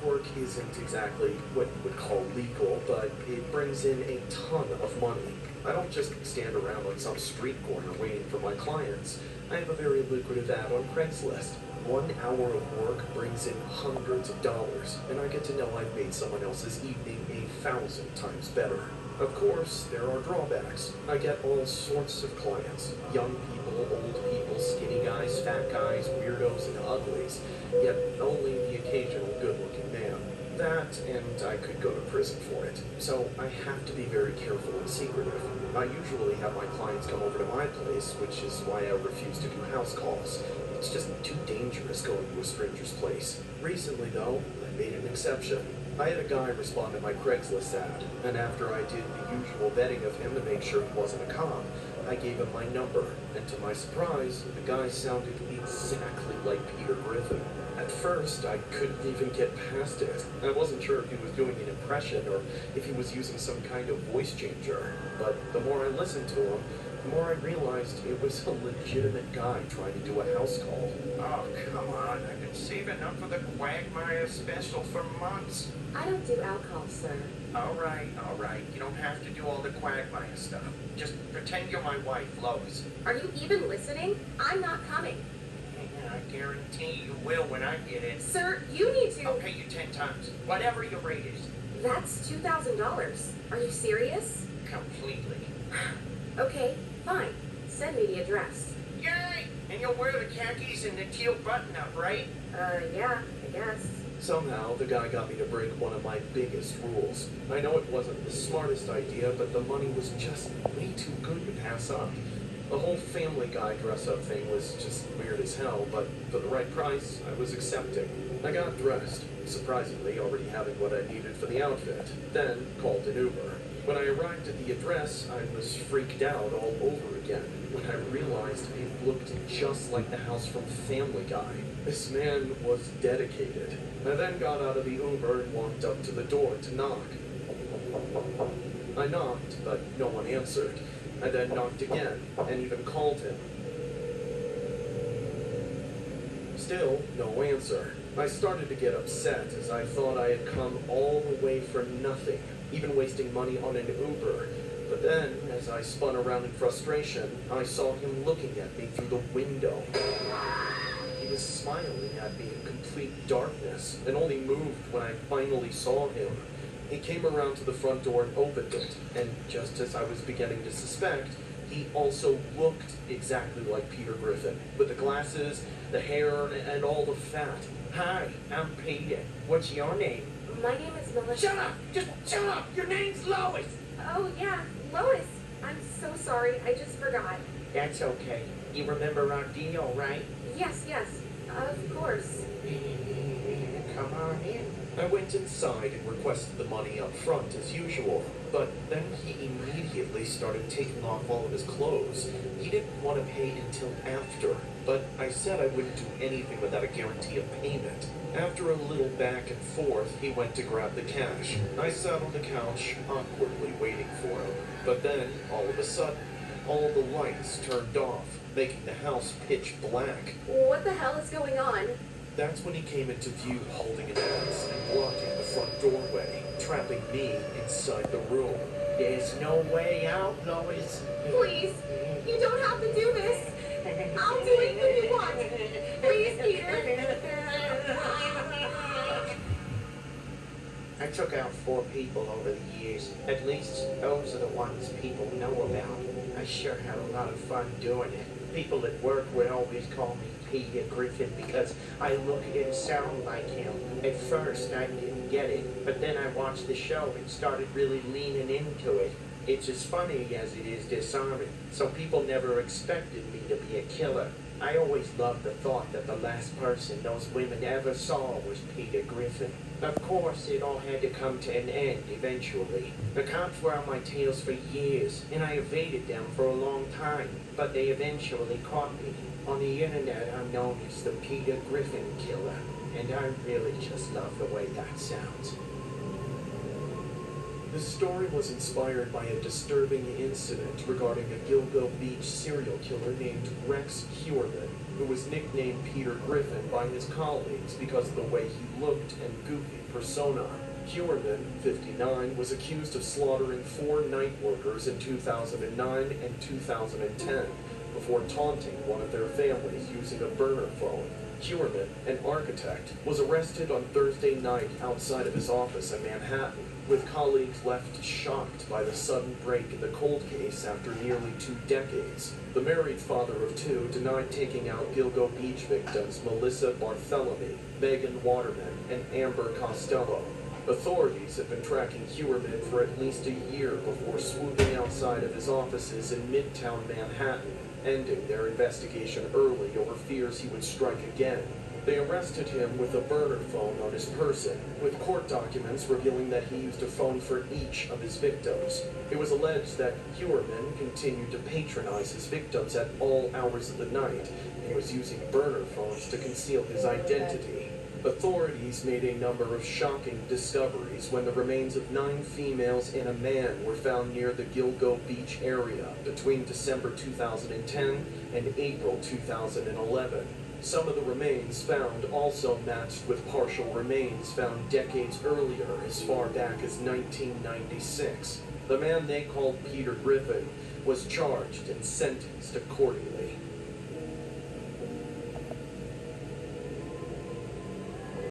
work isn't exactly what you would call legal, but it brings in a ton of money. I don't just stand around on some street corner waiting for my clients. I have a very lucrative ad on Craigslist. 1 hour of work brings in hundreds of dollars, and I get to know I've made someone else's evening 1,000 times better. Of course, there are drawbacks. I get all sorts of clients. Young people, old people, skinny guys, fat guys, weirdos, and uglies. Yet only the occasional good-looking man. That, and I could go to prison for it. So I have to be very careful and secretive. I usually have my clients come over to my place, which is why I refuse to do house calls. It's just too dangerous going to a stranger's place. Recently, though, I made an exception. I had a guy respond to my Craigslist ad, and after I did the usual vetting of him to make sure he wasn't a cop, I gave him my number, and to my surprise, the guy sounded exactly like Peter Griffin. At first, I couldn't even get past it. I wasn't sure if he was doing an impression or if he was using some kind of voice changer, but the more I listened to him, the more I realized it was a legitimate guy trying to do a house call. Oh, come on. I've been saving up for the Quagmire special for months. I don't do alcohol, sir. All right. You don't have to do all the Quagmire stuff. Just pretend you're my wife, Lois. Are you even listening? I'm not coming. Yeah, I guarantee you will when I get in. Sir, you need to... I'll pay you 10 times. Whatever your rate is. That's $2,000. Are you serious? Completely. Okay, fine. Send me the address. Yay! And you'll wear the khakis and the teal button-up, right? Yeah, I guess. Somehow, the guy got me to break one of my biggest rules. I know it wasn't the smartest idea, but the money was just way too good to pass up. The whole Family Guy dress-up thing was just weird as hell, but for the right price, I was accepting. I got dressed, surprisingly already having what I needed for the outfit, then called an Uber. When I arrived at the address, I was freaked out all over again when I realized it looked just like the house from Family Guy. This man was dedicated. I then got out of the Uber and walked up to the door to knock. I knocked, but no one answered. I then knocked again, and even called him. Still, no answer. I started to get upset as I thought I had come all the way for nothing, even wasting money on an Uber. But then, as I spun around in frustration, I saw him looking at me through the window. He was smiling at me in complete darkness, and only moved when I finally saw him. He came around to the front door and opened it, and just as I was beginning to suspect, he also looked exactly like Peter Griffin, with the glasses, the hair, and all the fat. Hi, I'm Peter. What's your name? My name is Melissa. Shut up! Just shut up! Your name's Lois! Oh, yeah, Lois. I'm so sorry. I just forgot. That's okay. You remember our deal, right? Yes, of course. Come on in. I went inside and requested the money up front as usual, but then he immediately started taking off all of his clothes. He didn't want to pay until after, but I said I wouldn't do anything without a guarantee of payment. After a little back and forth, he went to grab the cash. I sat on the couch, awkwardly waiting for him. But then, all of a sudden, all the lights turned off, making the house pitch black. What the hell is going on? That's when he came into view holding an axe and blocking the front doorway, trapping me inside the room. There's no way out, Lois. Please, you don't have to do this. I'll do anything you want. Please, Peter. I took out 4 people over the years. At least those are the ones people know about. I sure had a lot of fun doing it. People at work would always call me Peter Griffin because I look and sound like him. At first, I didn't get it, but then I watched the show and started really leaning into it. It's as funny as it is disarming, so people never expected me to be a killer. I always loved the thought that the last person those women ever saw was Peter Griffin. Of course, it all had to come to an end eventually. The cops were on my tails for years, and I evaded them for a long time, but they eventually caught me. On the internet, I'm known as the Peter Griffin Killer, and I really just love the way that sounds. This story was inspired by a disturbing incident regarding a Gilgo Beach serial killer named Rex Heuermann, who was nicknamed Peter Griffin by his colleagues because of the way he looked and goofy. persona. Hewerman, 59, was accused of slaughtering 4 night workers in 2009 and 2010 before taunting one of their families using a burner phone. Hewerman, an architect, was arrested on Thursday night outside of his office in Manhattan, with colleagues left shocked by the sudden break in the cold case after nearly 2 decades. The married father of 2 denied taking out Gilgo Beach victims Melissa Barthelemy, Megan Waterman, and Amber Costello. Authorities have been tracking Hewerman for at least a year before swooping outside of his offices in Midtown Manhattan, ending their investigation early over fears he would strike again. They arrested him with a burner phone on his person, with court documents revealing that he used a phone for each of his victims. It was alleged that Hewerman continued to patronize his victims at all hours of the night and was using burner phones to conceal his identity. Authorities made a number of shocking discoveries when the remains of 9 females and a man were found near the Gilgo Beach area between December 2010 and April 2011. Some of the remains found also matched with partial remains found decades earlier, as far back as 1996. The man they called Peter Griffin was charged and sentenced accordingly.